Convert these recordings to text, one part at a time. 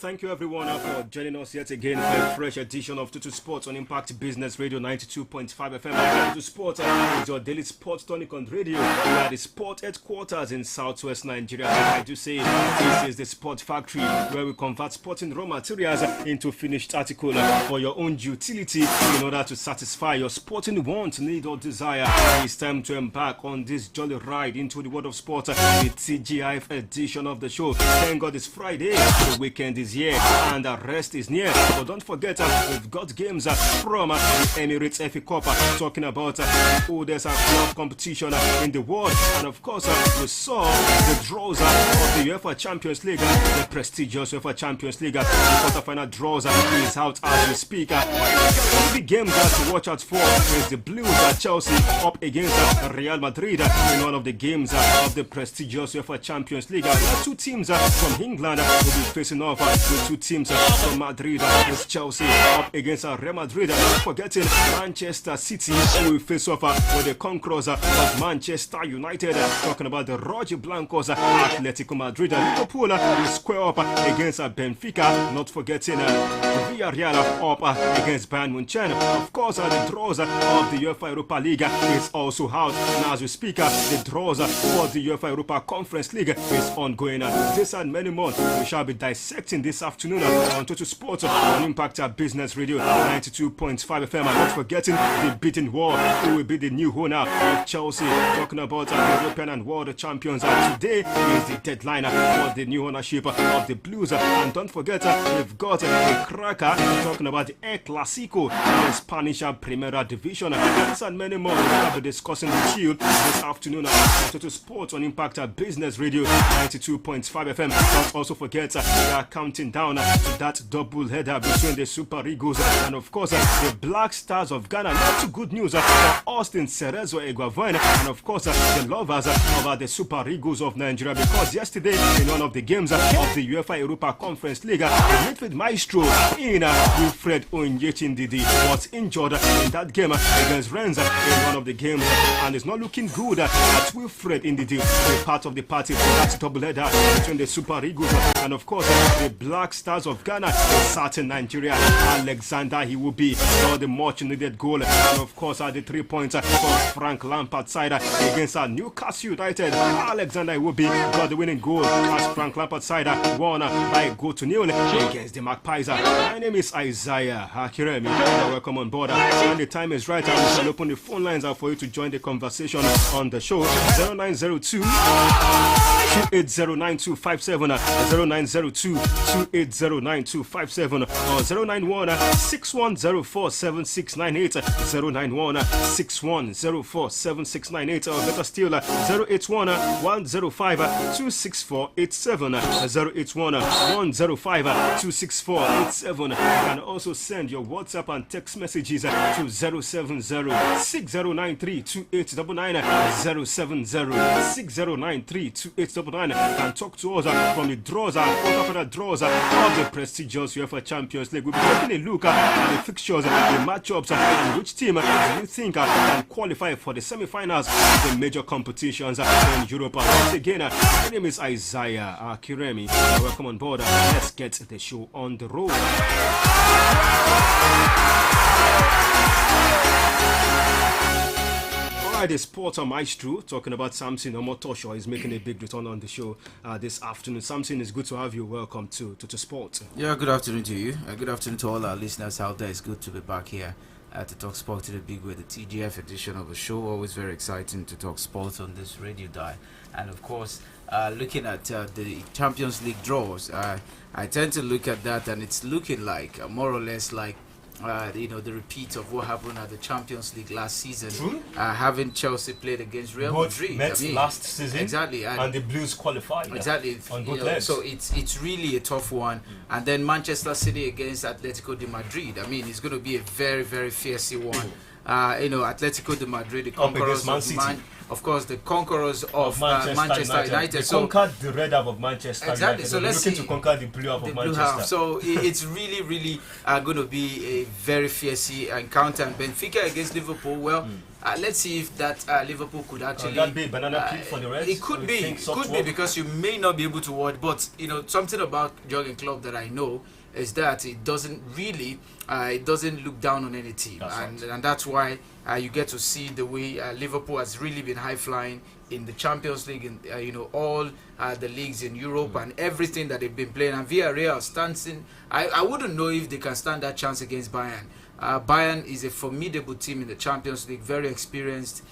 thank you everyone for joining us yet again for a fresh edition of Tutu Sports on Impact Business Radio 92.5 FM. Tutu Sports is your daily sports tonic on radio. We are the sport headquarters in southwest Nigeria. Like I do say, this is the sport factory where we convert sporting raw materials into finished article for your own utility in order to satisfy your sporting want, need or desire. It's time to embark on this jolly ride into the world of sport, the TGIF edition of the show. Thank God it's Friday, the weekend is here and the rest is near. But don't forget, we've got games from the Emirates FA Cup, talking about the oldest club competition in the world. And of course, we saw the draws of the UEFA Champions League, the prestigious UEFA Champions League. The quarterfinal draws is out as we speak. The big game to watch out for is the Blues Chelsea up against Real Madrid in one of the games of the prestigious UEFA Champions League. There are two teams from England will be facing off with two teams from Madrid. It's Chelsea up against Real Madrid. Not forgetting Manchester City will face off with the conquerors of Manchester United. Talking about the Roger Blancos, Atletico Madrid. Liverpool will square up against Benfica. Not forgetting Villarreal up against Bayern Munich. Of course, the draws of the UEFA Europa League is also out. And as we speak, the draws for the UEFA Europa Conference League is ongoing. This and many more we shall be dissecting this afternoon on Total Sports on Impact Business Radio 92.5 FM. And not forgetting the beaten war, who will be the new owner of Chelsea. Talking about European and World Champions. Today is the deadline for the new ownership of the Blues. And don't forget, we've got a cracker talking about the El Clasico, the Spanish Primera Division. This and many more we will be discussing with you this afternoon on Total Sports on Impact Business Radio 92.5 FM. Don't also forget, we are counting down to that double header between the Super Eagles and of course the Black Stars of Ghana. Not too good news for Austin Cerezo Eguavoen and of course the lovers of the Super Eagles of Nigeria, because yesterday in one of the games of the UEFA Europa Conference League, the midfield maestro in Wilfred Onyechindidi was injured in that game against Rennes in one of the games, and it's not looking good at Wilfred Ndidi, a part of the party for that double header between the Super Eagles and of course the Black Stars of Ghana. In certain Nigeria, Alexander Iwobi scored the much needed goal, and of course the 3 points for Frank Lampard's side against Newcastle United. Alexander Iwobi got the winning goal as Frank Lampard's side won by a goal to nil against the Magpies. My name is Isaiah Akiremi. Welcome on board. When the time is right, I will open the phone lines for you to join the conversation on the show. 0902 2809-257, 0902-2809-257, or 091-6104-7698, 091-6104-7698, or better still 081-105-26487, 081-105-26487. You can also send your WhatsApp and text messages to 070-6093-2899, 070-6093-2899. Can talk to us from the draws and quarterfinal draws of the prestigious UEFA Champions League. We'll be taking a look at the fixtures, the matchups, and which team do you think can qualify for the semi-finals of the major competitions in Europe. Once again, my name is Isaiah Akiremi. Welcome on board. Let's get the show on the road. The sports maestro talking about Samson Omotosho is making a big return on the show this afternoon. Samson, it's good to have you. Welcome to Sport. Yeah, good afternoon to you. Good afternoon to all our listeners out there. It's good to be back here to talk sport to the big way, the TGF edition of the show. Always very exciting to talk sports on this radio dial. And of course, looking at the Champions League draws, I tend to look at that and it's looking like more or less like the repeat of what happened at the Champions League last season. Having Chelsea played against Real Madrid. Last season. Exactly. And the Blues qualified. Exactly. On both legs. So it's really a tough one. And then Manchester City against Atletico de Madrid. I mean, it's going to be a very, very fierce one. Atletico de Madrid, the conquerors of course, the conquerors of Manchester United. They conquered the red half of Manchester United. So let's looking to conquer the blue half of Manchester. So it's really, really going to be a very fierce encounter. And Benfica against Liverpool, let's see if that Liverpool could actually. Could that be banana peel for the Reds? It could be because you may not be able to watch. But something about Jurgen Klopp that I know is that it doesn't really, it doesn't look down on any team, and that's why you get to see the way Liverpool has really been high flying in the Champions League and all the leagues in Europe and everything that they've been playing. And Villarreal stands in. I wouldn't know if they can stand that chance against Bayern. Bayern is a formidable team in the Champions League, very experienced.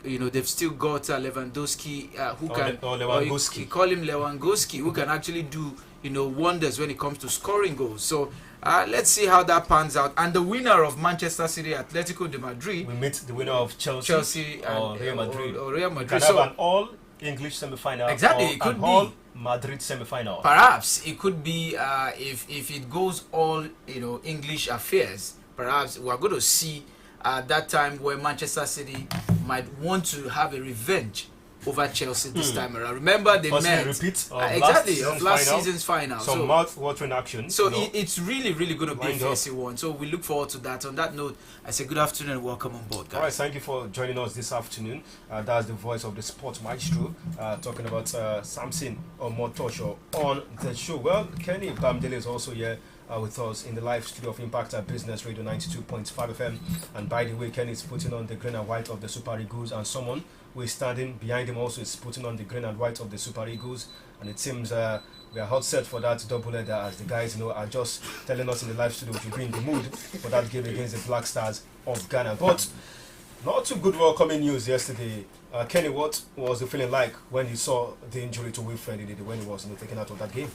They've still got Lewandowski, who you call him Lewandowski, who can actually do wonders when it comes to scoring goals. So let's see how that pans out. And the winner of Manchester City, Atletico de Madrid, we meet the winner of Chelsea and Real Madrid. Or Real Madrid. Can have an all-English semi-final. Exactly, it could be all Madrid semi-final. Perhaps it could be if it goes all English affairs. Perhaps we are going to see that time where Manchester City might want to have a revenge over Chelsea this time around. Remember they met repeat of last season's final. Some mouth-watering action. So it's really going to be a fierce one. So we look forward to that. On that note, I say good afternoon and welcome on board, guys. All right, thank you for joining us this afternoon. That's the voice of the Sports Maestro talking about Samson Omotosho on the show. Well, Kenny Bamdele is also here with us in the live studio of Impact Business Radio 92.5 FM. And by the way, Kenny is putting on the green and white of the Super Eagles, and someone who is standing behind him also is putting on the green and white of the Super Eagles. And it seems we are hot set for that double header, as the guys are just telling us in the live studio to be in the mood for that game against the Black Stars of Ghana. But not too good welcoming news yesterday. Kenny, what was the feeling like when you saw the injury to Wilfred when he was taken out of that game?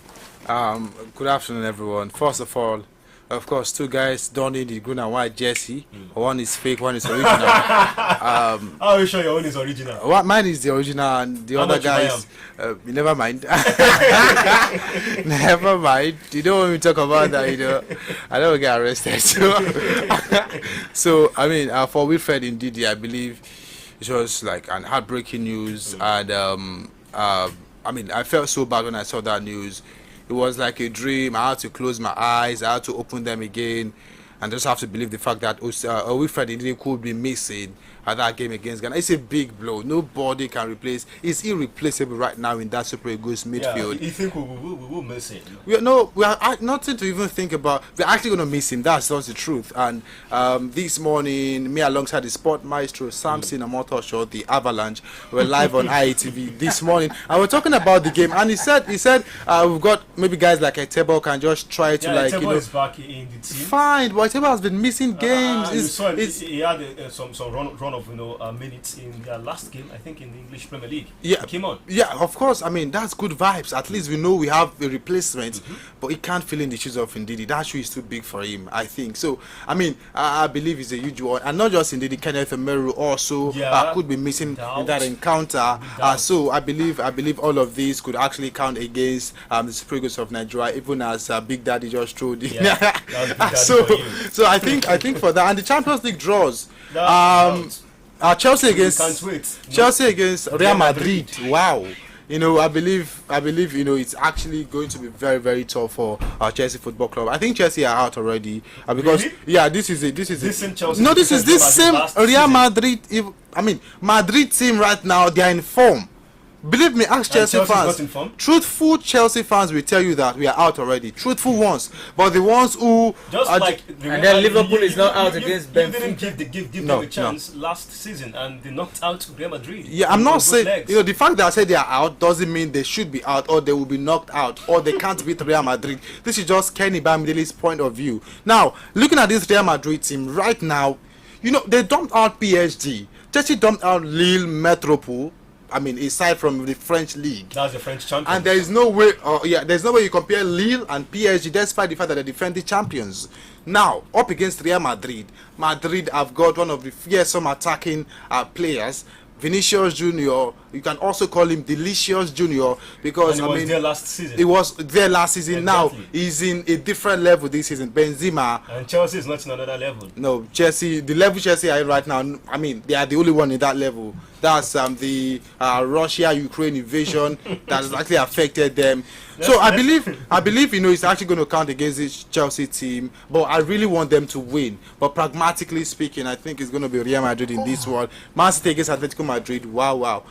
Good afternoon, everyone. First of all, of course, two guys donning the green and white jersey. One is fake, one is original. How are you sure your own is original? Mine is the original, and the other guys. Never mind. Never mind. You don't want me to talk about that. I don't get arrested. So I mean, for Wilfred, indeed, I believe it was like an heartbreaking news, and I mean, I felt so bad when I saw that news. It was like a dream. I had to close my eyes. I had to open them again, and just have to believe the fact that Wilfred indeed could be missing at that game against Ghana. It's a big blow. Nobody can replace. It's irreplaceable right now in that Super Eagles midfield. Yeah, you think we will miss him? We are nothing to even think about. We're actually going to miss him. That's the truth. And this morning, me alongside the Sport Maestro, Samson Omotosho, the Avalanche, were live on IETV this morning. And we're talking about the game. And he said we've got maybe guys like Etebo can just try to Etebo is back in the team. Fine, but Etebo has been missing games. He had some run of minutes in their last game, I think, in the English Premier League. Yeah, he came on. Yeah, of course. I mean, that's good vibes. At least we know we have a replacement, but he can't fill in the shoes of Ndidi. That shoe is too big for him, I think. So, I mean, I believe it's a huge one, and not just Ndidi. Kenneth Emeru also could be missing in that encounter. So, I believe all of these could actually count against the Super Eagles of Nigeria, even as Big Daddy just showed. So I think for that, and the Champions League draws. Chelsea against Real Madrid. Wow. I believe it's actually going to be very, very tough for Chelsea Football Club. I think Chelsea are out already because really? This is Chelsea. No, this is this same Real Madrid. Madrid team right now, they are in form. Believe me, ask Chelsea fans. Truthful Chelsea fans will tell you that we are out already. Truthful ones, but the ones who and then Liverpool is not out against Benfica. You didn't give them a chance last season, and they knocked out Real Madrid. Yeah, I'm not saying the fact that I said they are out doesn't mean they should be out or they will be knocked out or they can't beat Real Madrid. This is just Kenny Bamidele's point of view. Now, looking at this Real Madrid team right now, they dumped out PSG. Chelsea dumped out Lille Metropole. I mean, aside from the French league, that's the French champion, and there is no way. There's no way you compare Lille and PSG, despite the fact that they're defending champions. Now, up against Real Madrid, Madrid have got one of the fearsome attacking players, Vinicius Junior. You can also call him Delicious Junior because he was there last season. He was there last season. Exactly. Now he's in a different level this season. Benzema and Chelsea is not in another level. No, Chelsea, the level Chelsea are in right now. I mean, they are the only one in that level. That's the Russia-Ukraine invasion that has actually affected them. So I believe it's actually going to count against this Chelsea team, but I really want them to win. But pragmatically speaking, I think it's going to be Real Madrid in this one. Man City against Atletico Madrid. Wow.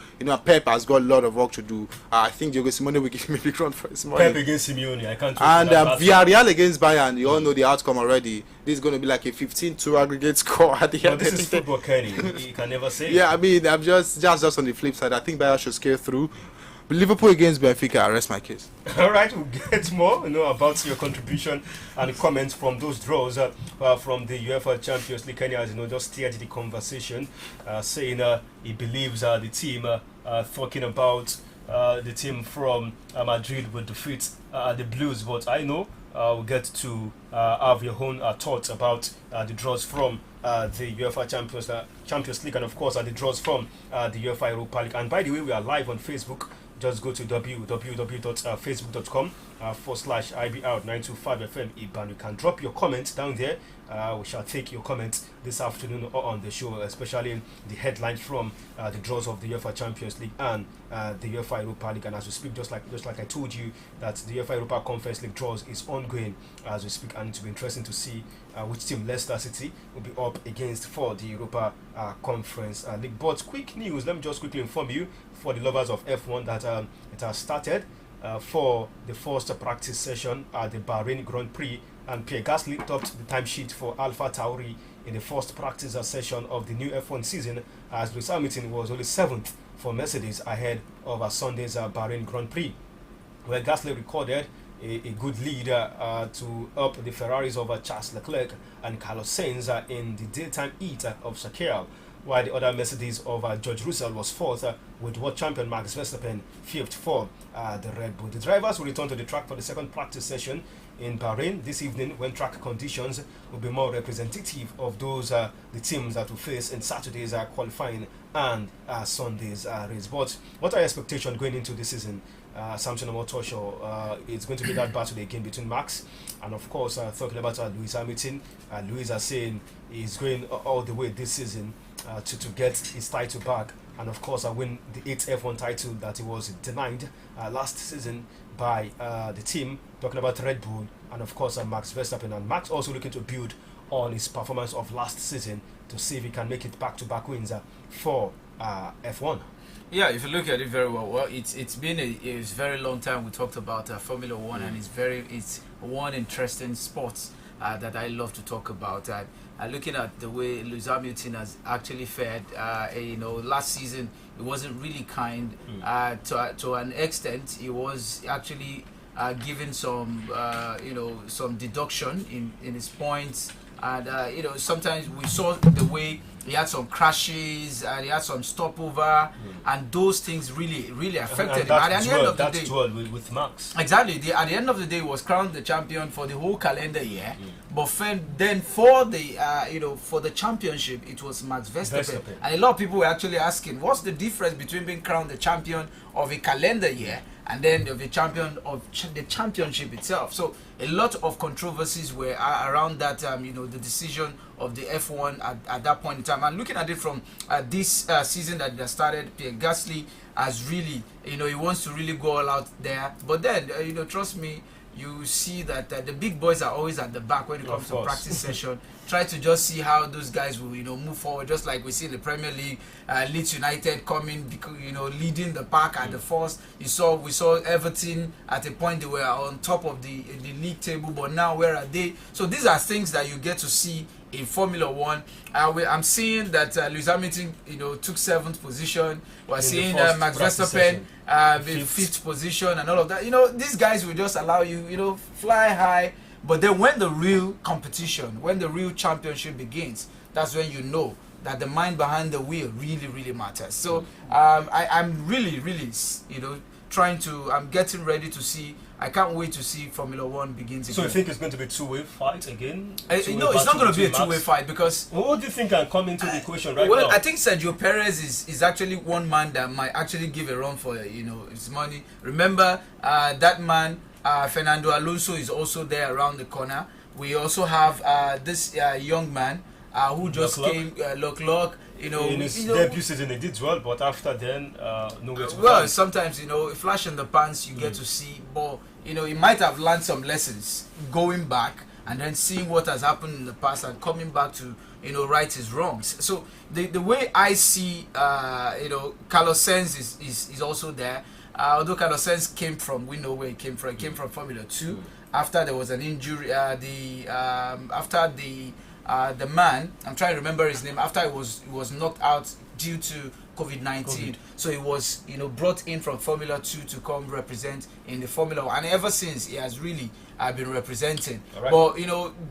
Pep has got a lot of work to do. I think Diego Simeone will give him a big run for his money. Pep against Simeone, I can't. And Villarreal against Bayern. You all know the outcome already. This is going to be like a 15-2 aggregate score at the end. This is football, Kenny. You can never say. Yeah, I mean, I'm just on the flip side. I think Bayern should scale through. Liverpool against Benfica, I rest my case. All right, we'll get more about your contribution and comments from those draws from the UEFA Champions League. Kenya has just steered the conversation, saying he believes the team, talking about the team from Madrid will defeat the Blues. But I know we'll get to have your own thoughts about the draws from the UEFA Champions League, and of course the draws from the UEFA Europa League. And by the way, we are live on Facebook. Just go to www.facebook.com/IBR925FM IBAN. You can drop your comments down there. We shall take your comments this afternoon on the show, especially the headlines from the draws of the UEFA Champions League and the UEFA Europa League. And as we speak, just like I told you, that the UEFA Europa Conference League draws is ongoing as we speak, and it will be interesting to see which team Leicester City will be up against for the Europa Conference League. But quick news, let me just quickly inform you for the lovers of F1 that it has started for the first practice session at the Bahrain Grand Prix, and Pierre Gasly topped the timesheet for Alpha Tauri in the first practice session of the new F1 season, as Lewis Hamilton was only 7th for Mercedes ahead of Sunday's Bahrain Grand Prix, where Gasly recorded a good lead to up the Ferraris of Charles Leclerc and Carlos Sainz in the daytime heat of Sakir, while the other Mercedes of George Russell was 4th, with world champion Max Verstappen 5th for the Red Bull. The drivers will return to the track for the second practice session in Bahrain this evening, when track conditions will be more representative of those the teams that will face in Saturday's qualifying and Sunday's race. But what are your expectations going into this season? Samson Omotosho, it's going to be that battle again between Max and, of course, talking about Lewis Hamilton. Lewis is saying he's going all the way this season to get his title back, and of course win the 8th F1 title that he was denied last season by the team, talking about Red Bull and of course Max Verstappen. And Max also looking to build on his performance of last season to see if he can make it back-to-back wins for F1. Yeah, if you look at it very well, it's been a very long time we talked about Formula One, and it's one interesting sport that I love to talk about. Looking at the way Lewis Hamilton has actually fared, last season it wasn't really kind. To an extent, he was actually given some some deduction in his points, and sometimes we saw the way he had some crashes and he had some stopover, and those things really affected him. At the end of the day, with Max. Exactly. At the end of the day, he was crowned the champion for the whole calendar year. But then for the for the championship, it was Max Verstappen. And a lot of people were actually asking, what's the difference between being crowned the champion of a calendar year and then the champion of the championship itself? So a lot of controversies were around that, the decision of the F1 at that point in time. And looking at it from this season that started, Pierre Gasly has really, he wants to really go all out there. But then, trust me, you see that the big boys are always at the back when it comes to practice session. Try to just see how those guys will, move forward. Just like we see in the Premier League, Leeds United coming, leading the pack at the first. We saw Everton at a point they were on top of the league table, but now where are they? So these are things that you get to see in Formula One. I'm seeing that Lewis Hamilton, took 7th position. We're seeing Max Verstappen in 5th position and all of that. These guys will just allow you, fly high. But then when the real competition, when the real championship begins, that's when you know that the mind behind the wheel really matters. So I'm really, I'm getting ready to see. I can't wait to see Formula One begins again. So you think it's going to be a two-way fight again? No, it's not going to be a two-way fight because... Well, what do you think can come into the equation right now? Well, I think Sergio Perez is actually one man that might actually give a run for his money. Remember, that man, Fernando Alonso, is also there around the corner. We also have this young man who just came, Leclerc. in his debut season, he did well, but after then, nowhere to well, find. sometimes flash in the pants you get to see, but he might have learned some lessons going back and then seeing what has happened in the past and coming back to right his wrongs. So the way I see Carlos Sainz is also there. Although Carlos Sainz came from, we know where he came from. He came from Formula 2 after there was an injury. After the man, I'm trying to remember his name. After he was knocked out due to COVID-19, so he was brought in from Formula 2 to come represent in the Formula 1, and ever since he has really been representing. Right. But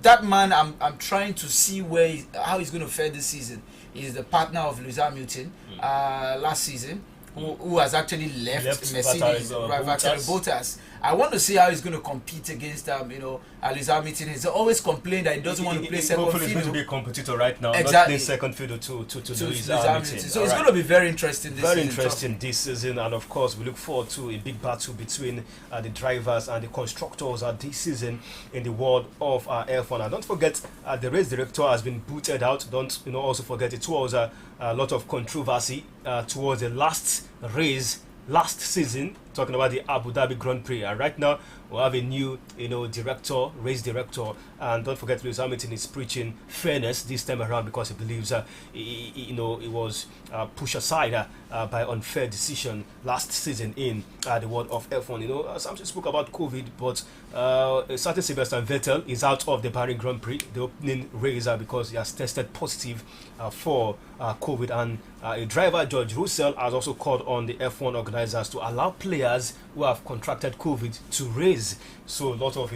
that man, I'm trying to see how he's going to fare this season. He's the partner of Lewis Hamilton last season, who has actually left Mercedes, Valtteri Bottas. I want to see how he's going to compete against Lewis Hamilton. He's always complained that he doesn't want to play second fiddle. Hopefully he's going to be a competitor right now, exactly. Not playing second fiddle to Lewis Hamilton. So it's going to be very interesting this season. Very interesting this season, and of course we look forward to a big battle between the drivers and the constructors this season in the world of F1. And don't forget, the race director has been booted out. Don't also forget, it was a lot of controversy towards the last race last season, talking about the Abu Dhabi Grand Prix. And right now we have a new race director, and don't forget Lewis Hamilton is preaching fairness this time around because he believes he was pushed aside by unfair decision last season in the world of F1. Samson spoke about COVID, but a certain Sebastian Vettel is out of the Bahrain Grand Prix, the opening race, because he has tested positive for COVID, and a driver, George Russell, has also called on the F1 organizers to allow players who have contracted COVID to race. So a lot of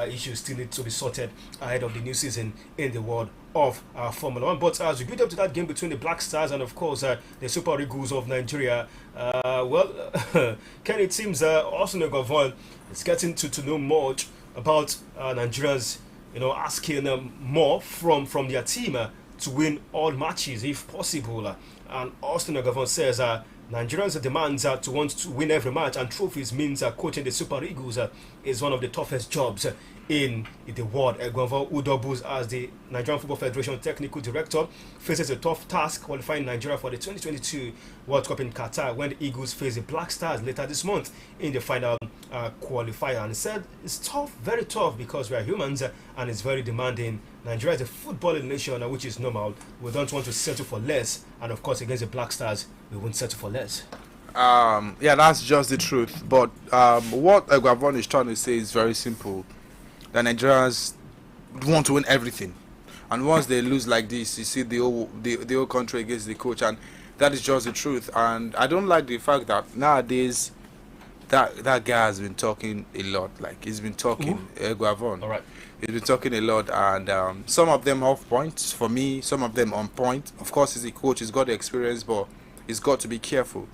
issues still need to be sorted ahead of the new season in the world of Formula 1. But as we build up to that game between the Black Stars and of course the Super Eagles of Nigeria, Ken, it seems Austin Gavon is getting to know much about Nigerians, asking more from their team to win all matches if possible. And Austin Gavon says Nigerians demand to want to win every match, and trophies means coaching the Super Eagles is one of the toughest jobs in the world. Egwanvo, who doubles as the Nigerian Football Federation Technical Director, faces a tough task qualifying Nigeria for the 2022 World Cup in Qatar when the Eagles face the Black Stars later this month in the final qualifier. And he said it's tough, very tough, because we are humans and it's very demanding. Nigeria is a footballing nation, which is normal. We don't want to settle for less, and of course against the Black Stars we won't settle for less. Yeah, that's just the truth. But what Gavon is trying to say is very simple. The Nigerians want to win everything, and once they lose like this, you see the whole country against the coach, and that is just the truth. And I don't like the fact that nowadays that guy has been talking a lot. Like, he's been talking, Gavon. All right. He's been talking a lot, and some of them off points for me, some of them on point. Of course, he's a coach, he's got the experience, but he's got to be careful.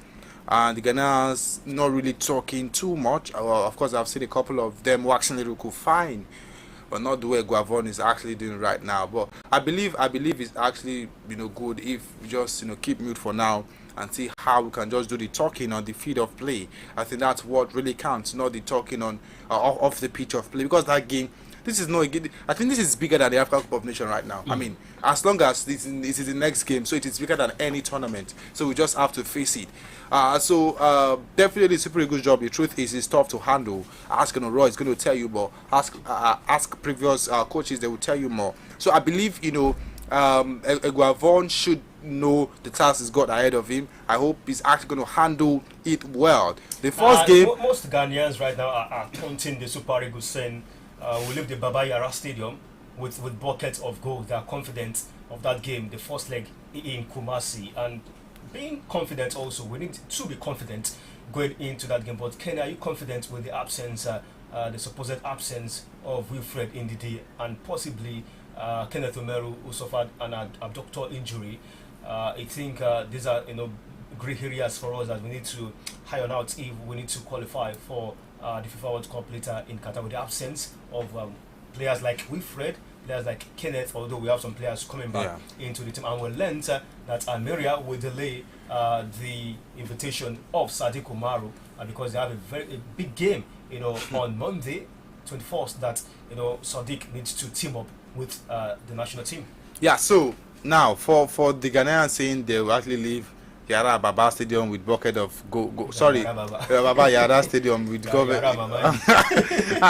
And the Ghanaians not really talking too much. Of course, I've seen a couple of them waxing lyrical, fine, but not the way Gavon is actually doing right now. But I believe it's actually good if we just keep mute for now and see how we can just do the talking on the field of play. I think that's what really counts, not the talking on off the pitch of play, because that game. This is I think this is bigger than the African Cup of Nations right now. I mean, as long as this is the next game, so it is bigger than any tournament. So we just have to face it. Definitely Super Eagles' job. The truth is, it's tough to handle. Ask Roy is going to tell you more. Ask previous coaches; they will tell you more. So I believe Gavon should know the task he's got ahead of him. I hope he's actually going to handle it well. The first game, most Ghanaians right now are taunting the Super Eagles, saying we leave the Baba Yara Stadium with buckets of gold. They are confident of that game, the first leg in Kumasi, and being confident also, we need to be confident going into that game. But Ken, are you confident with the absence, the supposed absence of Wilfred Ndidi and possibly Kenneth Omeru, who suffered an abductor injury? I think these are grey areas for us that we need to iron out if we need to qualify for the FIFA World Cup later in Qatar, with the absence of players like Wilfred, players like Kenneth, although we have some players coming back into the team. And we learned that Almeria will delay the invitation of Sadiq Umaru because they have a big game on Monday 21st that Sadiq needs to team up with the national team. Yeah, so Now, for the Ghanaians saying they will actually leave Yara Baba Stadium with bucket of Baba Yara Stadium with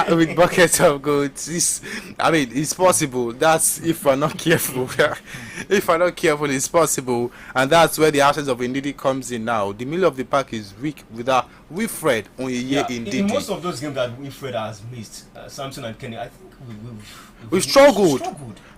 with buckets of gold. It's possible. That's if we're not careful. If we're not careful, it's possible, and that's where the absence of Ndidi comes in. Now, the middle of the pack is weak without Wilfred Onyeye Ndidi. In most of those games that Wilfred has missed, Samson and Kenny, I think we struggled.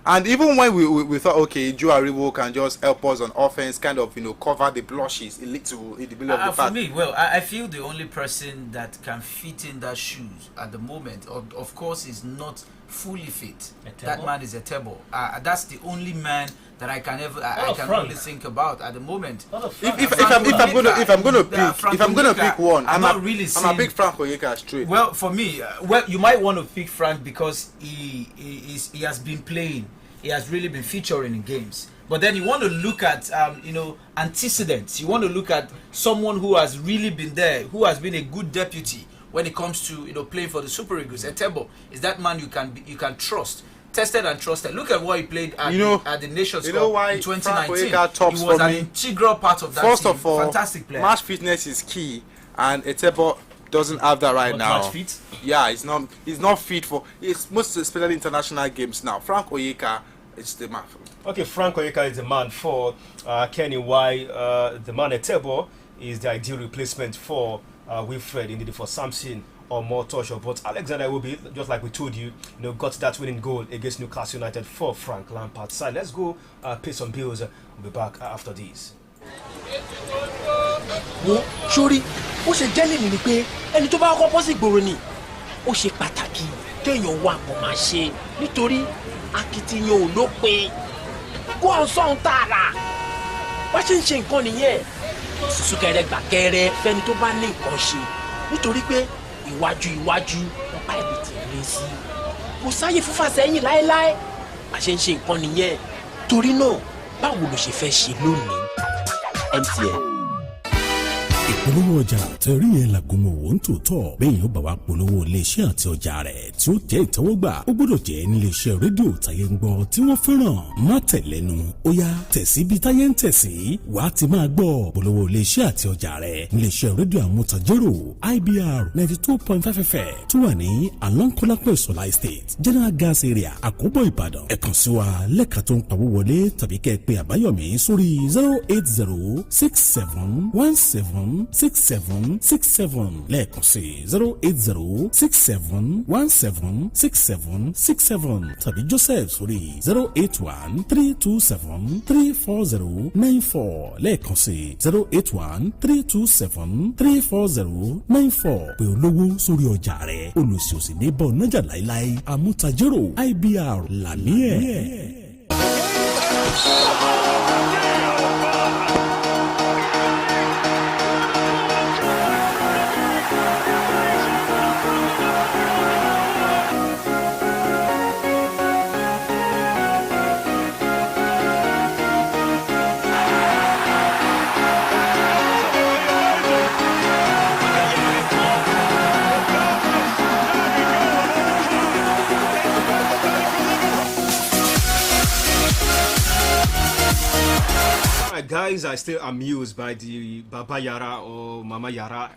And even when we thought, okay, Joe Aribo can just help us on offense, kind of, cover the blushes a little in the middle of the pack. For me, I feel the only person that can fit in that shoes at the moment, of course, is not fully fit. That man is a table. That's the only man that I can only think about at the moment. If I'm gonna pick one, I'm a big Frank Onyeka straight. Well, for me, you might want to pick Frank because he has been playing. He has really been featuring in games. But then you want to look at antecedents. You want to look at someone who has really been there, who has been a good deputy when it comes to playing for the Super Eagles. Etebo is that man you can trust, tested and trusted. Look at what he played at the Nations Cup in 2019. He was an integral part of that First team. of all, fantastic player. Match fitness is key, and Etebo doesn't have that right now. Match fit? Yeah, he's not fit for. It's most especially international games now. Frank Onyeka is the man. Okay, Frank Onyeka is the man for Kenny. Why the man Etebo is the ideal replacement for Wilfred, indeed for Samson or more touch. But Alexander will be, just like we told you, got that winning goal against Newcastle United for Frank Lampard's side. Let's go pay some bills. We'll be back after this. Wo sórí ó ṣe jẹ́ lèmi ni pé ẹni tó bá kọ́kọ́ bọ́ sí ìgboro ni ó ṣe pàtàkì kéèyàn wà kó máa ṣe nítorí akitiyan ò lópin kó à ń sọ̀hún tààrà wá ṣe ń ṣe nǹkan nìyẹn sísúkẹrẹ gbàkẹrẹ fẹ́ni tó bá ní nǹkan ṣe nítorí pé iwájú ọ̀pá ẹ̀bì tí ń lé sí kò sáyè fúnfà sẹ́yìn láéláé bá ṣe ń ṣe nǹkan nìyẹn torí náà báwo ló ṣe fẹ́ ṣe lónìí MTN. Ìpolówó ọjà tẹ̀rí yẹn làgùnmọ̀ òun tó tọ̀ bẹ́ẹ̀ yóò bá wa polówó iléeṣẹ́ àti ọjà rẹ̀ tí ó jẹ́ ìtẹ́wọ́gbà ó gbọ́dọ̀ jẹ́ níléeṣẹ́ rédíò táyé ń gbọ́ tí wọ́n fẹ́ràn má tẹ̀lẹ́nu ó yá tẹ̀sí bí táyé ń tẹ̀sí wàá ti máa gbọ́ polówó iléeṣẹ́ àti ọjà rẹ̀ níléeṣẹ́ rédíò Amutajero Ibr92.5FM tó wà ní Alonkolapẹ̀ Ìṣọ̀lá Estate General Gas Area Àkóbọ̀ Ìbàdàn ẹ kàn sí wa lẹ́ka tó ń pawó wọlé tàbí kẹ́ ẹ pè Àbáyọ̀mí sórí 08067176767 lẹ́ẹ̀kan sí 08067176767 tàbí Joseph sórí 08132734094 lẹ́ẹ̀kan sí 08132734094 pé olówó sórí ọjà rẹ̀ olùsòsì ní bọ́ nájà láíláí Amutajero IBR làmí ẹ̀. Guys are still amused by the Baba Yara or Mama Yara,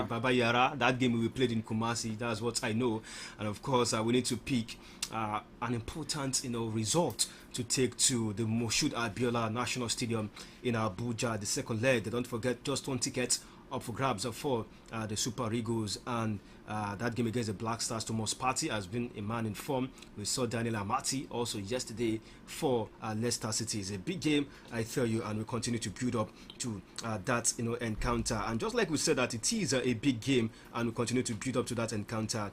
Baba Yara. That game we played in Kumasi. That's what I know, and of course we need to pick an important result to take to the Moshood Abiola National Stadium in Abuja. The second leg. Don't forget, just one ticket up for grabs for the Super Eagles, and that game against the Black Stars. Thomas Partey has been a man in form. We saw Daniel Amati also yesterday for Leicester City. It's a big game, I tell you, and we continue to build up to that encounter. And just like we said that it is a big game, and we continue to build up to that encounter.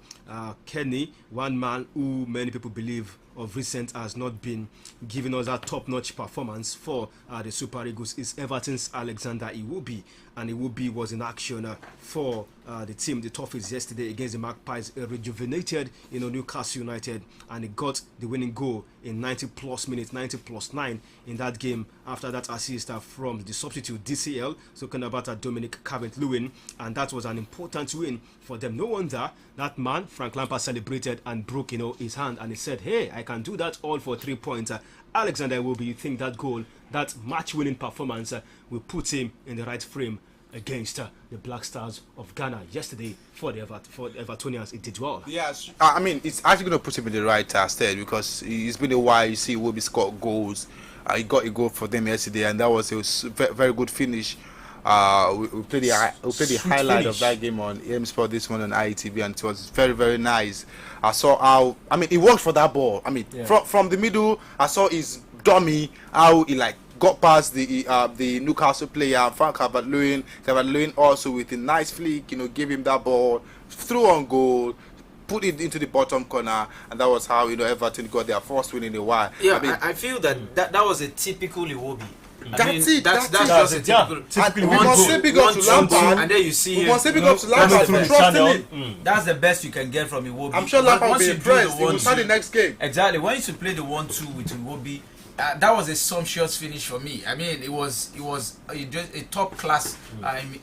Kenny, one man who many people believe of recent has not been giving us that top-notch performance for the Super Eagles, is Everton's Alexander Iwobi, and Iwobi was in action for the team, the Toffees, yesterday against the Magpies, rejuvenated Newcastle United, and he got the winning goal in 90 plus minutes, 90 plus 9 in that game after that assist from the substitute DCL, so about Dominic Calvert-Lewin, and that was an important win for them. No wonder that man, Frank Lampard, celebrated and broke his hand, and he said, hey, I can do that all for 3 points. Alexander Iwobi, you think that goal, that match-winning performance will put him in the right frame against the Black Stars of Ghana yesterday for the Evertonians. It did well. Yes, I mean, it's actually going to put him in the right stead, because it's been a while. You see, Iwobi scored goals. He got a goal for them yesterday, and that was a very good finish. We played the highlight finish of that game on AM Sport this one on IETV, and it was very, very nice. I saw how, I mean, he worked for that ball. I mean, from the middle, I saw his dummy, how he got past the Newcastle player, Frank Calvert-Lewin. Calvert-Lewin also with a nice flick, gave him that ball, threw on goal, put it into the bottom corner, and that was how Everton got their first win in a while. Yeah, I feel that was a typical Iwobi. That's it. That's just a typical. We must say big up to Lampard, and then you see we must say big up to Lampard for trusting him. That's the best you can get from Iwobi. I'm sure Lampard will be impressed. He will start the next game. Exactly. Once you play the 1-2 with Iwobi, that was a sumptuous finish for me. I mean, it was a top class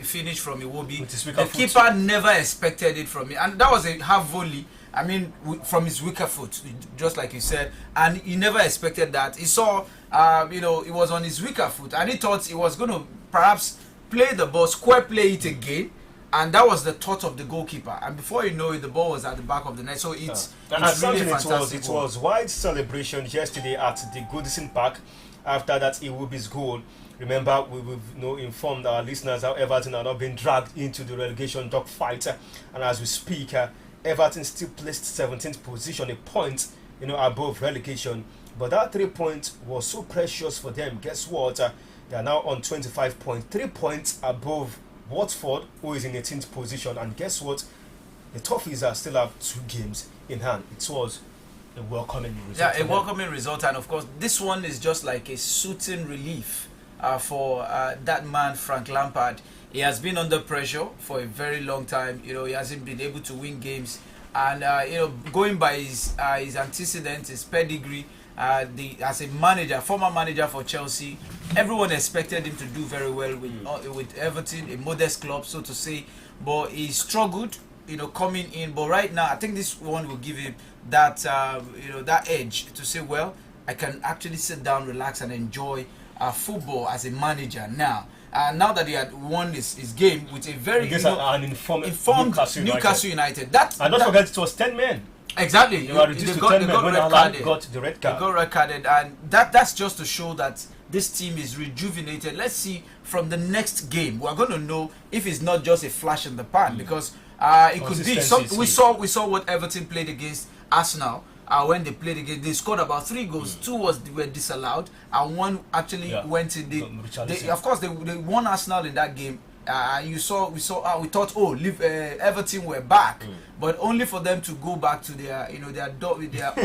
finish from Iwobi. The keeper never expected it from me, and that was a half volley. I mean, from his weaker foot, just like you said, and he never expected that. He saw, it was on his weaker foot, and he thought he was going to perhaps play the ball, square play it again, and that was the thought of the goalkeeper. And before you know it, the ball was at the back of the net. So it's really fantastic. It was wide celebration yesterday at the Goodison Park after that Iwobi's goal. Remember, we've informed our listeners how Everton are not being dragged into the relegation dogfight, and as we speak, Everton still placed 17th position, a point above relegation. But that 3 points was so precious for them. Guess what? They are now on 25 points, 3 points above Watford, who is in 18th position. And guess what? The Toffees still have 2 games in hand. It was a welcoming result. Yeah, a welcoming result, and of course, this one is just like a soothing relief for that man, Frank Lampard. He has been under pressure for a very long time. He hasn't been able to win games, and going by his antecedents, his pedigree, as a manager, former manager for Chelsea, everyone expected him to do very well with Everton, a modest club, so to say. But he struggled, coming in. But right now, I think this one will give him that, that edge to say, well, I can actually sit down, relax, and enjoy football as a manager now. Now that he had won his game with a very an informed Newcastle United. And don't forget, it was 10 men. Exactly. They were reduced to 10 men when Haaland got the red card. They got red carded, and that's just to show that this team is rejuvenated. Let's see from the next game. We're going to know if it's not just a flash in the pan, because it could be. We saw what Everton played against Arsenal. When they played again, they scored about 3 goals. 2 were disallowed, and 1 actually went in. Of course, they won Arsenal in that game. We thought, Everton were back, but only for them to go back to their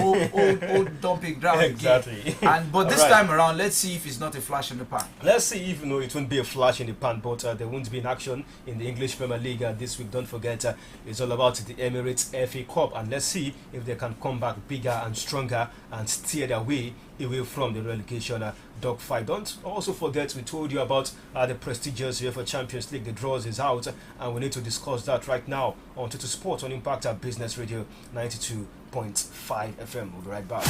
old dumping ground exactly. again. But this time around, let's see if it's not a flash in the pan. Let's see if it won't be a flash in the pan, but there won't be in action in the English Premier League this week. Don't forget, it's all about the Emirates FA Cup, and let's see if they can come back bigger and stronger and steer their way away from the relegation dogfight. Don't also forget, we told you about the prestigious UEFA Champions League. The draws is out, and we need to discuss that right now on Total Sport on Impact Business Radio 92.5 FM. We'll be right back.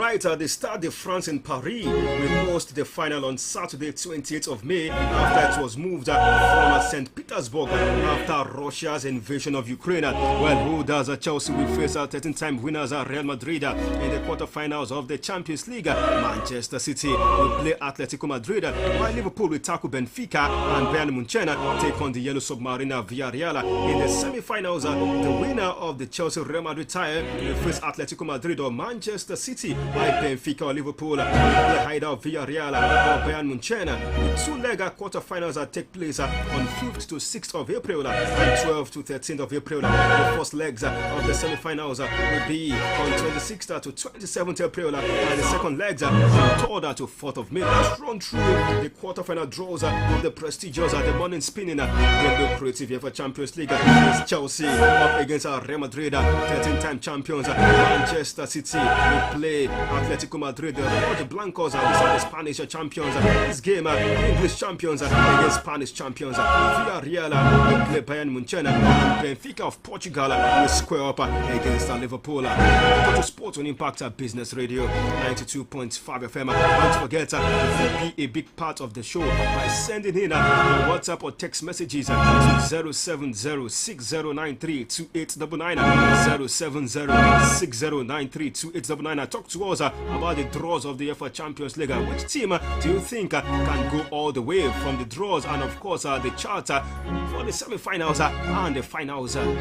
Alright, the Stade de France in Paris will host the final on Saturday, 28th of May, after it was moved from St. Petersburg after Russia's invasion of Ukraine. Well, holders Chelsea will face 13-time winners Real Madrid in the quarterfinals of the Champions League. Manchester City will play Atletico Madrid, while Liverpool will tackle Benfica and Bayern Munich take on the Yellow Submarine Villarreal. In the semi-finals, the winner of the Chelsea-Real Madrid tie will face Atletico Madrid or Manchester City, while Benfica or Liverpool will play Haida Villarreal or Bayern Munich. The two-leg quarterfinals take place on 5th to 6th of April and 12th to 13th of April. The first legs of the semi-finals will be on 26th to 27th April, and the second legs on 3rd to 4th of May. Let's run through the quarterfinal draws of the prestigious the morning spinning the lucrative UEFA Champions League. It's Chelsea up against Real Madrid, 13-time champions. Manchester City will play Atletico Madrid, the Blancos, the Spanish champions. This game, English champions against Spanish champions. Villarreal will play Bayern Munich, and Benfica of Portugal will square up against Liverpool. Total Sport on Impact Business Radio 92.5 FM. Don't forget to be a big part of the show by sending in your WhatsApp or text messages to 07060932899 07060932899. Talk to us about the draws of the UEFA Champions League. Which team do you think can go all the way from the draws, and of course the chart for the semi-finals and the finals? Well,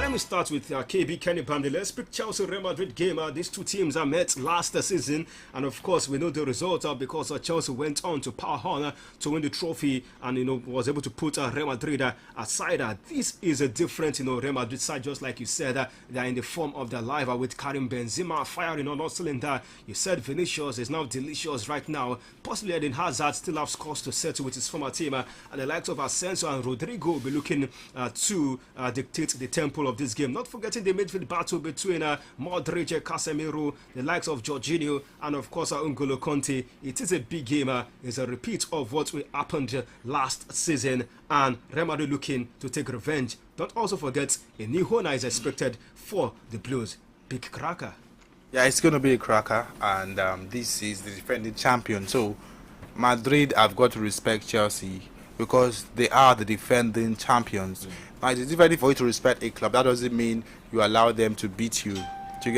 let me start with KB Kenny Bambi. Let's pick Chelsea Real Madrid game. These two teams met last season, and of course we know the result because Chelsea went on to power on to win the trophy, and was able to put Real Madrid aside. This is a different Real Madrid side, just like you said. They are in the form of their life with Karim Benzema firing on all cylinder. You said Vinicius is now delicious right now. Possibly Eden Hazard still have scores to settle with his former team, and the likes of Asensio and Rodrigo will be looking to dictate the tempo of this game. Not forgetting the midfield battle between Modric, Casemiro, the likes of Jorginho, and of course N'Golo Kante. It is a big game. It's a repeat of what happened last season, and Real Madrid looking to take revenge. Don't also forget a new owner is expected for the Blues. Big cracker. Yeah, it's going to be a cracker, and this is the defending champion. So Madrid have got to respect Chelsea because they are the defending champions. Now, it is different for you to respect a club. That doesn't mean you allow them to beat you.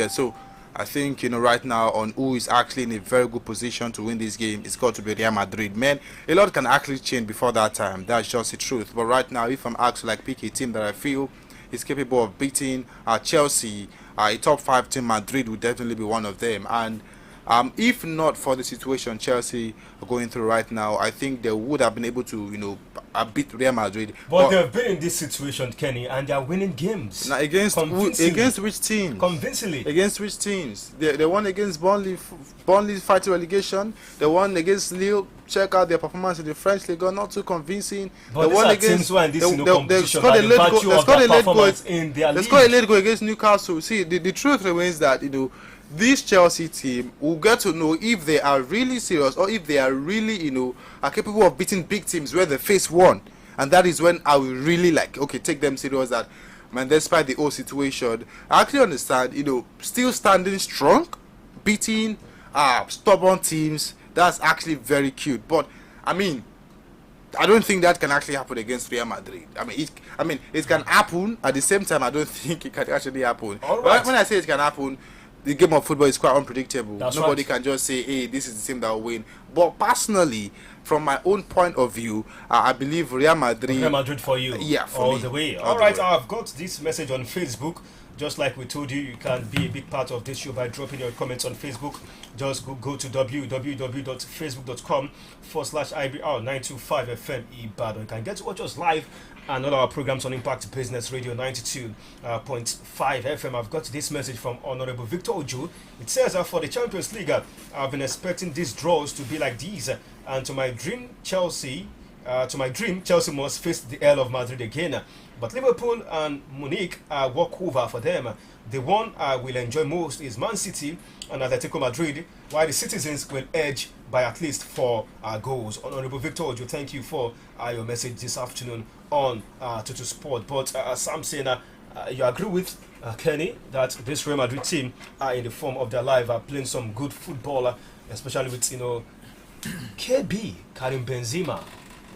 So I think, right now on who is actually in a very good position to win this game, it's got to be Real Madrid. Man, a lot can actually change before that time. That's just the truth. But right now, if I'm asked to pick a team that I feel is capable of beating Chelsea, a top 5 team, Madrid would definitely be one of them. And if not for the situation Chelsea are going through right now, I think they would have been able to, beat Real Madrid. But they've been in this situation, Kenny, and they are winning games. Now against which teams? Convincingly. Against which teams? They won against Burnley fighting relegation. They won against Lille. Check out their performance in the French League, not too convincing. But they won against. They scored a late goal against Newcastle. See, the truth remains that this Chelsea team will get to know if they are really serious or if they are really, are capable of beating big teams where they face one. And that is when I will really take them serious. That, man, despite the whole situation, I actually understand, still standing strong, beating stubborn teams. That's actually very cute. But, I don't think that can actually happen against Real Madrid. It can happen. At the same time, I don't think it can actually happen. Right. When I say it can happen, the game of football is quite unpredictable. Nobody can just say, hey, this is the team that will win. But personally, from my own point of view, I believe Real Madrid for you. Yeah, for all me. The way. All right, I've got this message on Facebook. Just like we told you, you can be a big part of this show by dropping your comments on Facebook. Just go to www.facebook.com/IBR925FM Ibadan. You can get to watch us live and all our programs on Impact Business Radio 92.5 FM. I've got this message from Honorable Victor Ojo. It says for the Champions League, I've been expecting these draws to be like these, and to my dream, Chelsea must face the L of Madrid again. But Liverpool and Munich walk over for them. The one I will enjoy most is Man City and Atletico Madrid, while the citizens will edge by at least 4 goals. Honorable Victor Ojo, thank you for your message this afternoon on Total Sport. But Sam saying you agree with Kenny, that this Real Madrid team are in the form of their life, are playing some good football, especially with KB Karim Benzema.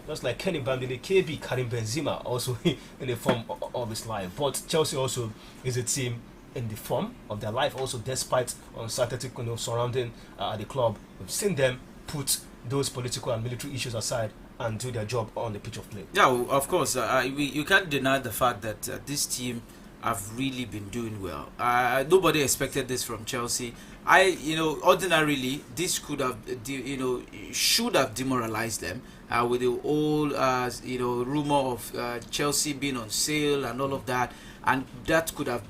Just like Kenny Bamdini, KB Karim Benzema also in the form of his life. But Chelsea also is a team in the form of their life, also despite uncertainty surrounding the club. We've seen them put those political and military issues aside and do their job on the pitch of play. Yeah, well, of course. You can't deny the fact that this team have really been doing well. Nobody expected this from Chelsea. Ordinarily, this could have, should have demoralized them with the whole, rumor of Chelsea being on sale and all of that, and that could have,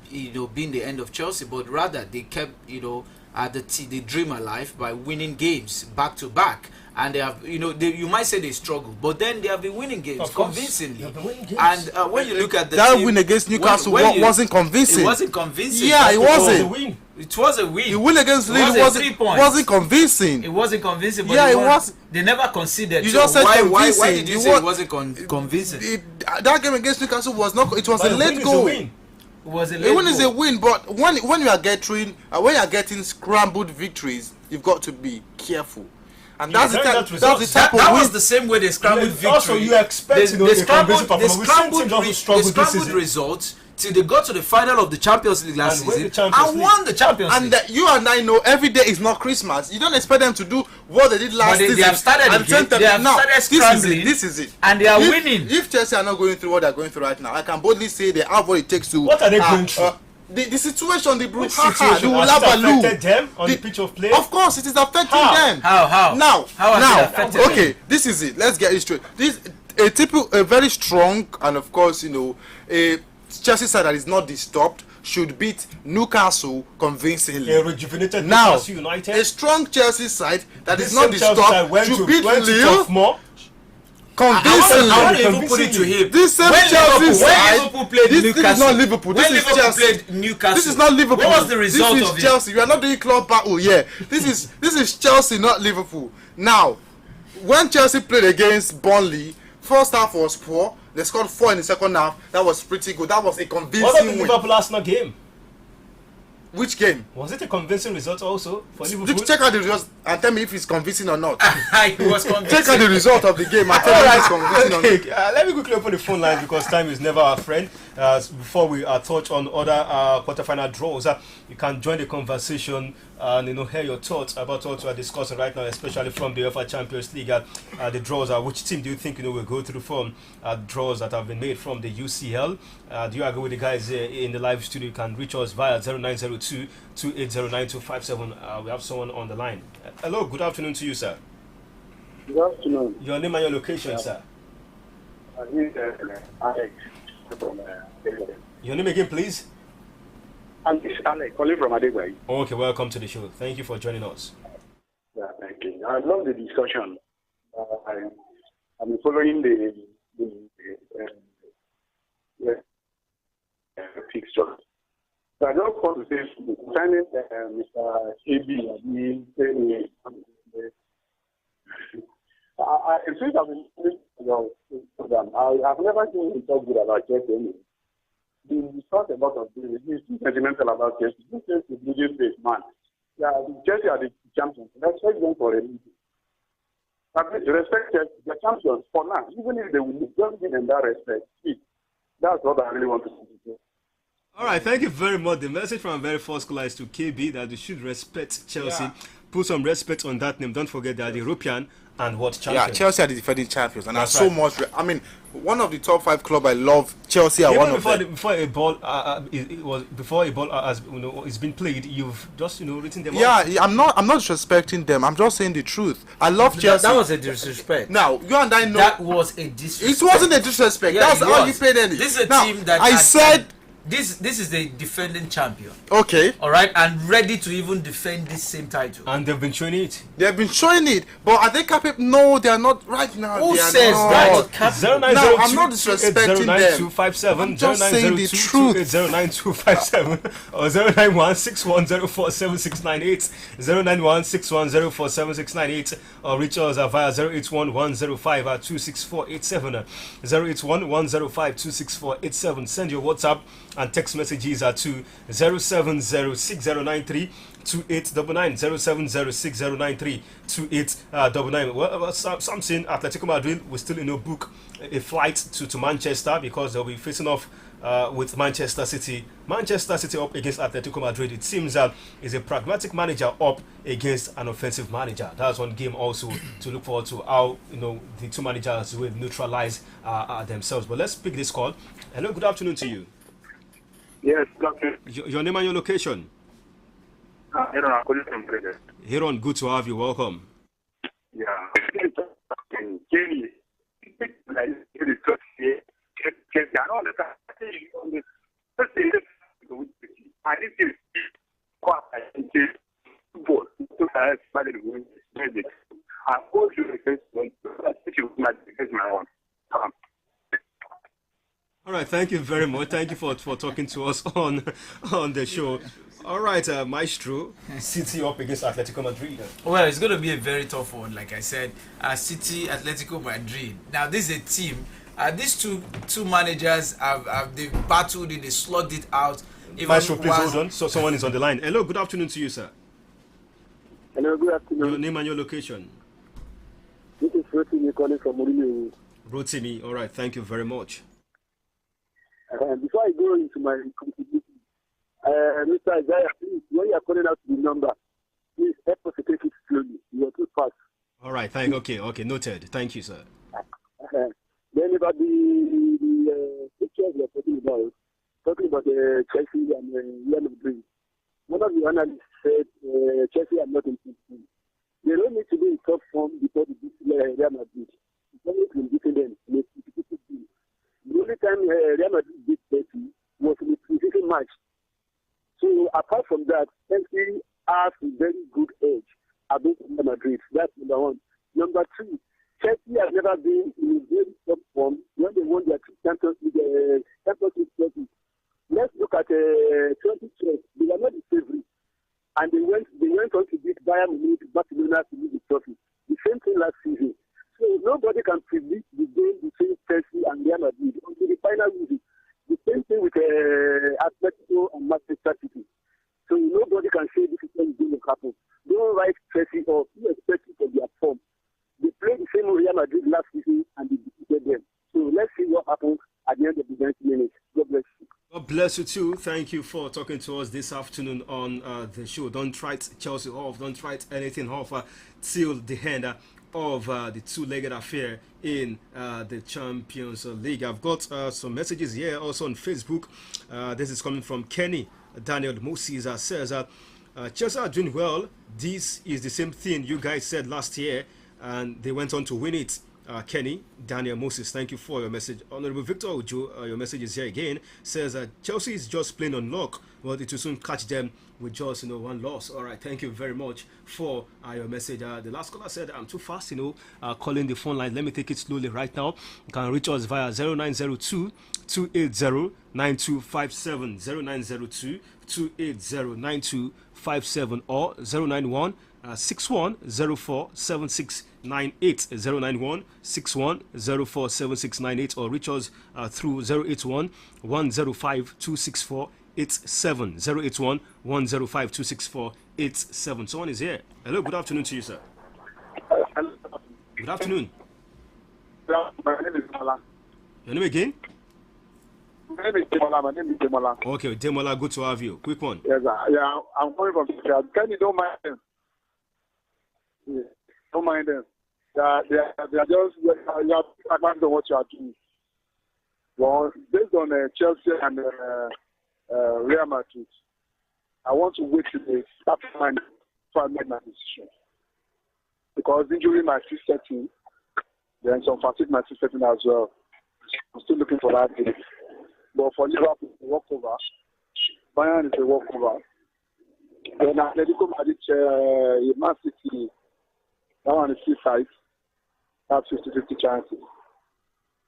been the end of Chelsea. But rather, they kept, the dream alive by winning games back to back. And they have, you might say they struggle, but then they have been winning games convincingly. And when you look at that team, win against Newcastle wasn't convincing. It wasn't convincing. Yeah, it wasn't. It was a win. The win against Lille wasn't convincing. It wasn't convincing. But yeah, it was. They never conceded. You just said convincing. Why did you say it wasn't convincing? That game against Newcastle was not. It was a late goal. It was a late goal. A win is a win, but when you are getting scrambled victories, you've got to be careful. And that's the type of win. That was the same way they scrambled victory. Also, you expect they scrambled results till they got to the final of the Champions League last season and won the Champions League. And you and I know every day is not Christmas. You don't expect them to do what they did last season. They have started again. They have started scrambling. This is it. And they are winning. If Chelsea are not going through what they are going through right now, I can boldly say they have what it takes to. What are they going through? The situation, the Which situation has it affected them on the pitch of play? Of course, it is affecting them. How? Now, has it affected them? Okay, this is it. Let's get it straight. This a very strong and of course, a Chelsea side that is not disturbed should beat Newcastle convincingly. A rejuvenated Newcastle United. A strong Chelsea side that is not disturbed should beat Lille convincingly. I want to even put it to him. This same Chelsea side. Liverpool played Newcastle. This is not Liverpool. This is Chelsea. Played Newcastle. This is not Liverpool. What was the result this is of Chelsea. You are not doing club battle. Yeah. This is Chelsea, not Liverpool. Now, when Chelsea played against Burnley, first half was poor. They scored 4 in the second half. That was pretty good. That was a convincing What about the win. Liverpool Arsenal game? Which game? Was it a convincing result also for Liverpool? Check out the results and tell me if it's convincing or not. It was convincing. Check out the result of the game and tell me if it's convincing or not. Let me quickly open the phone lines because time is never our friend. Before we touch on other quarterfinal draws, you can join the conversation and hear your thoughts about what we are discussing right now, especially from the UEFA Champions League. The draws are which team do you think will go through from draws that have been made from the UCL? Do you agree with the guys in the live studio? You can reach us via 0902 2809257. We have someone on the line. Hello, good afternoon to you, sir. Good afternoon. Your name and your location, sir. Alex from Your name again, please. Alex calling from Adegwai. Okay, welcome to the show. Thank you for joining us. Yeah, thank you. I love the discussion. I've been following the fixture. So I just want to say, concerning Mr. KB, since I've been listening to your program, I've never seen him talk good about Chelsea. He talked about of this. He's too sentimental about Chelsea. This is the biggest face, man. Yeah, Chelsea are the champions. Respect them for a reason. Respect Chelsea, the champions for now. Even if they will just give them that respect. That's what I really want to say. All right, thank you very much. The message from our very first caller is to KB that they should respect Chelsea. Yeah. Put some respect on that name. Don't forget that the European and what champions. Yeah, Chelsea are the defending champions, and so much. I mean, one of the top 5 clubs I love. Chelsea are one of them. Before a ball, has it's been played, you've just written them off. Yeah, I'm not disrespecting them. I'm just saying the truth. I love Chelsea. That was a disrespect. Now you and I know that was a disrespect. It wasn't a disrespect. Yeah, that's how you played it. This is a team that I said. This is the defending champion. Okay. All right, and ready to even defend this same title. And they've been showing it. They've been showing it, but are they capable? No, they are not right now. Who they says are that? No, I'm not disrespecting them. 099257. I'm just saying the truth. 099257 or 09161047698, 09161047698, or reach us via 08110526487, 08110526487. Send your WhatsApp and text messages are to 0706093 2899 0706093 Well, something Atletico Madrid will still book a flight to Manchester because they'll be facing off with Manchester City. Manchester City up against Atletico Madrid. It seems that is a pragmatic manager up against an offensive manager. That's one game also to look forward to how the two managers will neutralize themselves. But let's pick this call. Hello, good afternoon to you. Yes, doctor. Your name and your location? Aaron, I'm calling from Brother. Hiron, good to have you. Welcome. Yeah. Kenny, all right, thank you very much. Thank you for talking to us on the show. All right, Maestro, City up against Atletico Madrid. Well, it's going to be a very tough one, like I said. City, Atletico Madrid. Now, this is a team. These two managers they've battled it, they slugged it out. Maestro, please hold on. So someone is on the line. Hello, good afternoon to you, sir. Hello, good afternoon. Your name and your location? This is Rotimi calling from Mourinho. Rotimi, all right, thank you very much. Before I go into my contribution, Mr. Isaiah, please, when you are calling out the number, please help us to take it slowly. You are too fast. All right, okay, noted. Thank you, sir. Then about the pictures we are talking about Chelsea and Real Madrid. One of the analysts said Chelsea are not in good form. They don't need to be in top form before they beat Real Madrid. It's only been beating them. The only time Real Madrid beat Chelsea was in the preseason match. So apart from that, Chelsea has a very good edge against Real Madrid. That's number one. Number two, Chelsea has never been in a very top form when they won their Champions League trophy. Let's look at 2012. They were not the favorite, and they went on to beat Bayern Munich, Barcelona to win the trophy. The same thing last season. So nobody can predict the game between Chelsea and Real Madrid until the final visit. The same thing with Atletico and Manchester City. So nobody can say this is when it's going to happen. Don't write Chelsea off. You expect it for their form. They played the same Real Madrid last season and they defeated them. So let's see what happens at the end of the 90 minutes. God bless you. God bless you too. Thank you for talking to us this afternoon on the show. Don't write Chelsea off. Don't write anything off till the end of the two-legged affair in the Champions League. I've got some messages here also on Facebook. This is coming from Kenny Daniel Moses. Says Chelsea are doing well. This is the same thing you guys said last year, and they went on to win it. Kenny Daniel Moses, thank you for your message. Honorable Victor Ojo, your message is here again. Says Chelsea is just playing on luck, but it will soon catch them with just one loss. All right, thank you very much for your message. The last caller said I'm too fast, calling the phone line. Let me take it slowly right now. You can reach us via 0902 280 9257 0902 280 9257 or 091 6104 7698 091 6104 7698 or reach us through 081 105 264 87 081 105 264 87. Someone is here. Hello, good afternoon to you, sir. Good afternoon. My name is Demola. Your name again? My name is Demola. Okay, Demola, good to have you. Quick one. Yes, yeah, I'm coming from Syria. Can you don't mind them? Yeah, don't mind them. They are just you are advanced on what you are doing. Well, based on Chelsea and Real Madrid, I want to wait till they start finding before I make my decision. Because injury might still set in, then some fatigue might still set in as well. I'm still looking for that day. But for Liverpool, it's a walkover. Bayern is a walkover. Then Atletico Madrid, Man City, that one is still tight. That's 50-50 chances.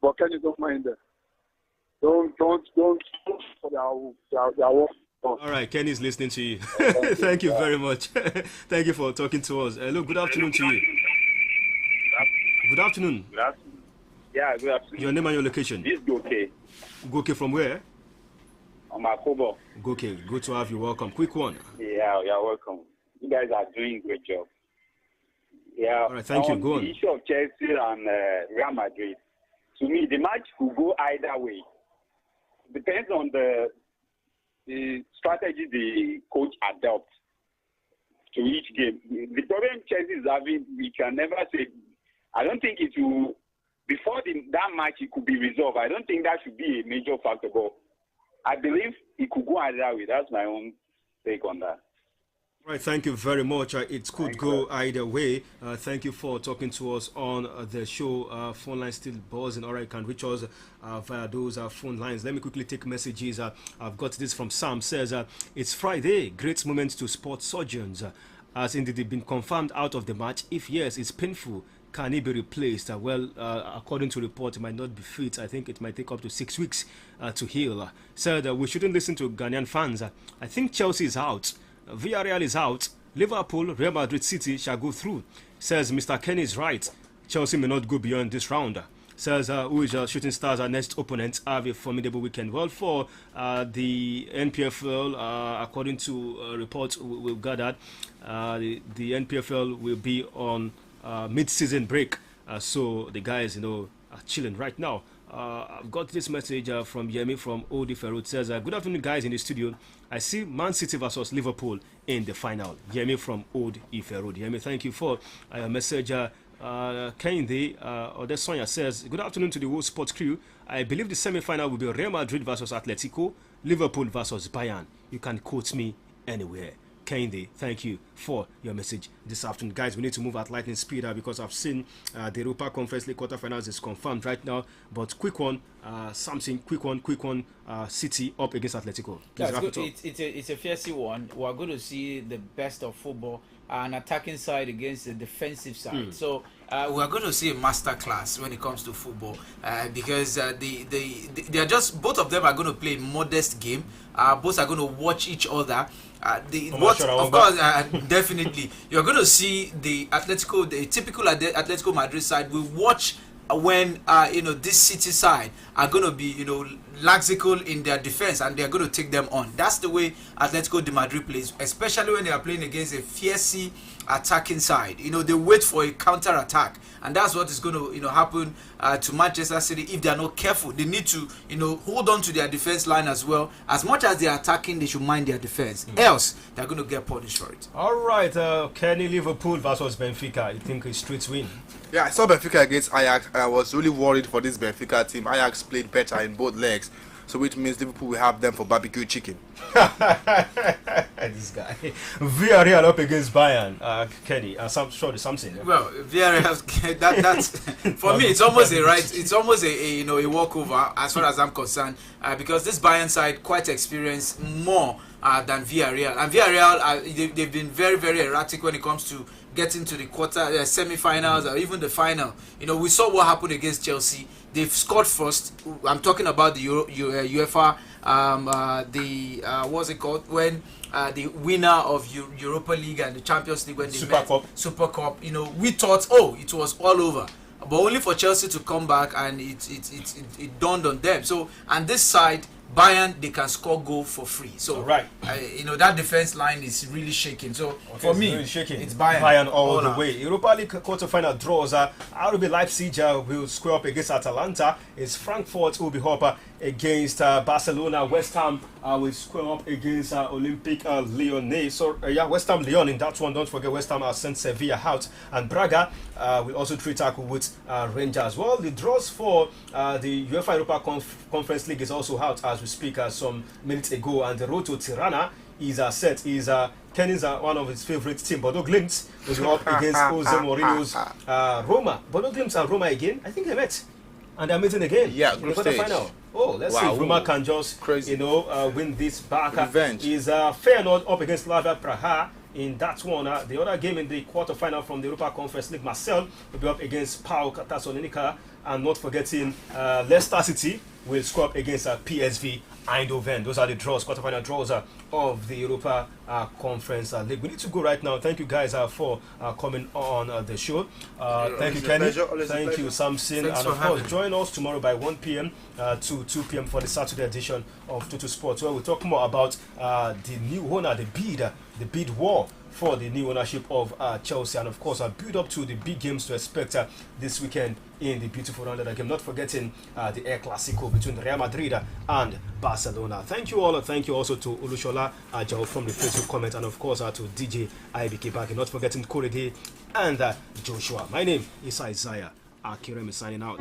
But can you don't mind them? Don't for their work. All right, Kenny is listening to you. Thank you very much. Thank you for talking to us. Hello, good afternoon to you. Good afternoon. Good afternoon. Yeah, good afternoon. Your name and your location? This is Goke. Goke from where? on my football. Okay, good to have you. Welcome. Quick one. Yeah, you're welcome. You guys are doing a great job. Yeah. All right, thank you. Go on. The issue of Chelsea and Real Madrid, to me, the match could go either way. Depends on the strategy the coach adopts to each game. The problem Chelsea is having, we can never say. I don't think it will. Before that match, it could be resolved. I don't think that should be a major factor, but I believe it could go either way. That's my own take on that. Right, thank you very much. It could go either way. Thank you for talking to us on the show. Phone line still buzzing. All right, you can reach us via those phone lines. Let me quickly take messages. I've got this from Sam. Says, it's Friday. Great moment to sport surgeons. Has indeed been confirmed out of the match? If yes, it's painful. Can he be replaced? According to report, it might not be fit. I think it might take up to 6 weeks to heal. Said, we shouldn't listen to Ghanaian fans. I think Chelsea is out. Villarreal is out. Liverpool, Real Madrid, City shall go through. Says Mr. Kenny is right. Chelsea may not go beyond this round. Says who is Shooting Stars, our next opponent, have a formidable weekend. Well, for the NPFL, according to reports we've gathered, the NPFL will be on mid-season break. So the guys, are chilling right now. I've got this message from Yemi from Old Ife Road. It says, good afternoon, guys in the studio. I see Man City versus Liverpool in the final. Yemi from Old Ife Road. Yemi, thank you for your message. Kehinde Odesonya says, good afternoon to the whole sports crew. I believe the semi-final will be Real Madrid versus Atletico, Liverpool versus Bayern. You can quote me anywhere. Kehinde, thank you for your message this afternoon. Guys, we need to move at lightning speed because I've seen the Europa Conference League quarterfinals is confirmed right now. But quick one, something, quick one, City up against Atletico. Please wrap it up. It's a fierce one. We're going to see the best of football, an attacking side against the defensive side. So we're going to see a masterclass when it comes to football because they are just, both of them are going to play a modest game. Both are going to watch each other. Definitely, you're going to see the typical Atletico Madrid side. We watch when this City side are going to be laxical in their defense and they're going to take them on. That's the way Atletico de Madrid plays, especially when they are playing against a fierce attacking side. They wait for a counter attack, and that's what is going to happen to Manchester City if they are not careful. They need to hold on to their defense line as well. As much as they are attacking, they should mind their defense. Else they're going to get punished for it. All right, Kenny, Liverpool versus Benfica. You think it's straight win? Yeah, I saw Benfica against Ajax. I was really worried for this Benfica team. Ajax played better in both legs, so which means Liverpool will have them for barbecue chicken. This guy. Villarreal up against Bayern. Kenny, something. Yeah? Well, Villarreal, that's for me. It's almost a right. It's almost a walkover as far as I'm concerned, because this Bayern side quite experienced more than Villarreal, and Villarreal they've been very, very erratic when it comes to getting to the semi-finals or even the final. We saw what happened against Chelsea. They've scored first. I'm talking about the UEFA, what's it called, when the winner of Europa League and the Champions League, when they Super Cup. We thought, it was all over, but only for Chelsea to come back, and it dawned on them. So, and this side, Bayern, they can score goal for free. So, right, that defense line is really shaking. So, for me, it's Bayern all the way. Europa League quarterfinal draws. RB Leipzig will square up against Atalanta. It's Frankfurt who will be up against Barcelona. West Ham will square up against Olympique Lyonnais. So, West Ham Lyon in that one. Don't forget, West Ham has sent Sevilla out, and Braga will also tackle with Rangers. Well, the draws for the UEFA Europa Conference League is also out as we speak some minutes ago, and the road to Tirana is set. Kenny's one of his favorite team. Bodo Glimt will be up against Jose Mourinho's Roma. Bodo Glimt and Roma again. I think they met, and they're meeting again. Yeah, in the quarterfinal. Let's see if Roma can just win this back. Revenge. Is Feyenoord up against Slavia Praha in that one. The other game in the quarterfinal from the Europa Conference League, Marseille will be up against PAOK Thessalonica. and not forgetting Leicester City will score up against PSV Eindhoven. Those are the draws, quarterfinal draws of the Europa Conference League. We need to go right now. Thank you guys for coming on the show. Thank you, Kenny. Thank you, Samson. Thanks and of for course, having join us tomorrow by 1 p.m. To 2 p.m. for the Saturday edition of Tutu Sports, where we'll talk more about the new owner, the bid war for the new ownership of Chelsea, and of course build up to the big games to expect this weekend in the beautiful rounded game. Not forgetting the El Clasico between Real Madrid and Barcelona. Thank you all. Thank you also to Olushola Ajao from the Facebook comment, and of course to DJ IBK Bagi. Not forgetting Korede and Joshua. My name is Isaiah Akirem signing out.